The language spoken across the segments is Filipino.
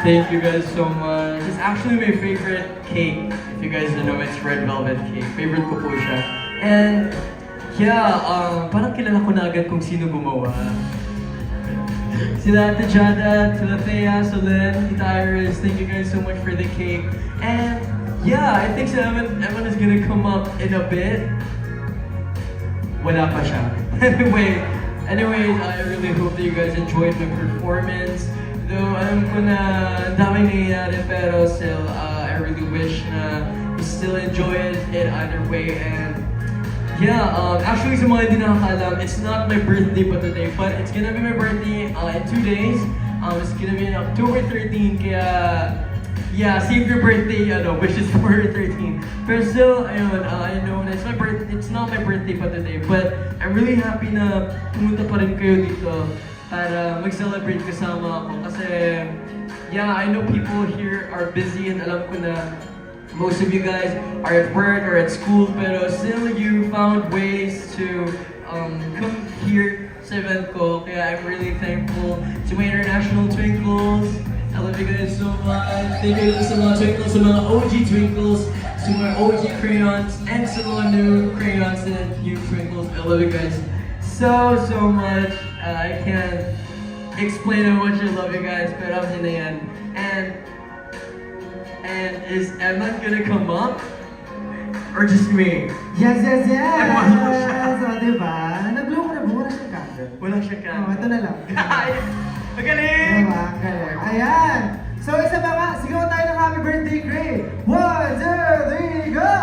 Thank you guys so much. It's actually my favorite cake. If you guys don't know, it's red velvet cake. Favorite ko po siya. And yeah, parang kilala ko na agad kung sino gumawa. Sila Ate Jada, sila Thea, Solen, Tita Iris, thank you guys so much for the cake. And yeah, I think so Evan is gonna come up in a bit. Wala pa siya. Anyways, I really hope that you guys enjoyed my performance. Though alam ko na daming nangyayari, pero still, I really wish na you still enjoyed it either way. And yeah, actually sa mga hindi nakakalam, it's not my birthday pa today, but it's gonna be my birthday in 2 days. It's gonna be on October 13, kaya yeah, save your birthday, wishes for 13. Pero still, ayun, I know na it's not my birthday pa today, but I'm really happy na pumunta pa rin kayo dito para mag-celebrate kasama ako. Kasi, yeah, I know people here are busy and alam ko na most of you guys are at work or at school, pero still you found ways to come here sa event ko. Kaya I'm really thankful to my international Twinkles. I love you guys so much. Thank you sa mga Twinkles, sa mga OG Twinkles, sa mga OG crayons, and sa mga new crayons and new Twinkles. I love you guys so much. I can't explain how much I love you guys, pero I'm na yan. And is Emma gonna come up? Or just me? Yes! Ay, wala siya. So, diba? Nag-blow mo na ba? Wala siyang candle. Wala siya ka. Ito na lang. Magaling! Diba? Galing. Ayan! So, isa pa nga, sigaw tayo ng happy birthday, Gray! 1, 2, 3, go!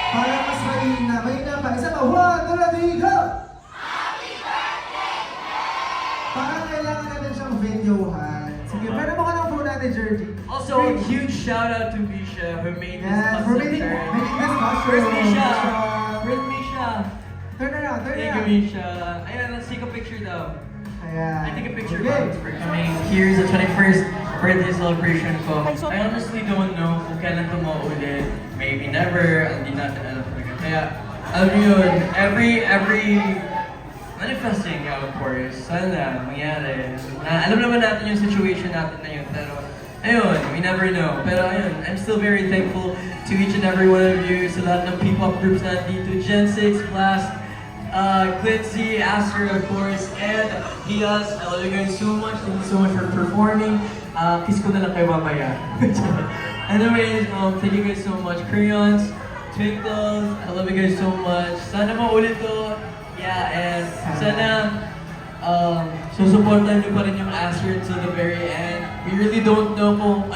Para mas mahina pa. Isa pa, 1, 2, 3, go! Parang kailangan natin siyang videohan. Sige, pero baka nang po natin, Georgie. Also, a huge shout out to Misha who made this For making this mushroom. Where's Misha? Where's Misha? Turn around. Thank you, Misha. Ayan, let's take a picture though. Ayan. I take a picture Okay. for coming. Here's the 21st birthday celebration ko. I honestly don't know kung kailan ito maulit. Maybe never. Hindi natin alam talaga. Kaya, alam niyo yun, every manifesting, of course, sana mangyari. Alam naman natin yung situation natin na yun, pero ayun, we never know. Pero ayun, I'm still very thankful to each and every one of you, sa lahat ng P-pop groups na dito, Gen 6, Blast, Glitzy, Aster, of course, and Hias. I love you guys so much. Thank you so much for performing. Kiss ko na lang kayo mamaya. Anyways, thank you guys so much. Crayons, Twinkles, I love you guys so much. Sana maulit to. Yeah, and sana susuportahan niyo pa rin yung Aster to the very end. We really don't know kung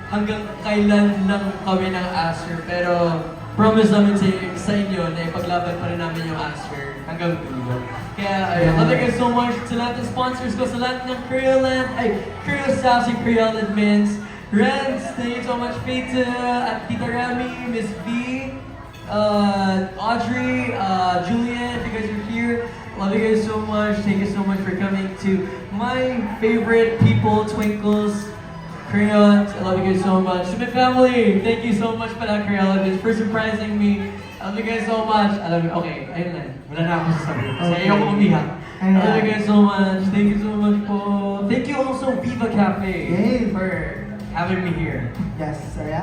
hanggang kailan lang kami ng Aster, pero promise namin sa inyo na ipaglaban pa rin namin yung Aster hanggang dulo. Kaya ayun, love you guys so much sa lahat ng sponsors ko, sa lahat ng Creoland, Creo Sassy, Creole Admins, Renz, thank you so much, Peta, at Tita Rami, Miss B, Audrey, Julian, if you guys are here, love you guys so much. Thank you so much for coming to my favorite people, Twinkles, Crayons. I love you guys so much. To my family, thank you so much pala, Creologist, for surprising me. I love you guys so much. I love you. Okay, ayun lang. Wala na akong sasabihin. Kasi ayoko umiyak. I love you guys so much. Thank you so much po. Thank you also, Viva Cafe, for having me here. Yes, ayan.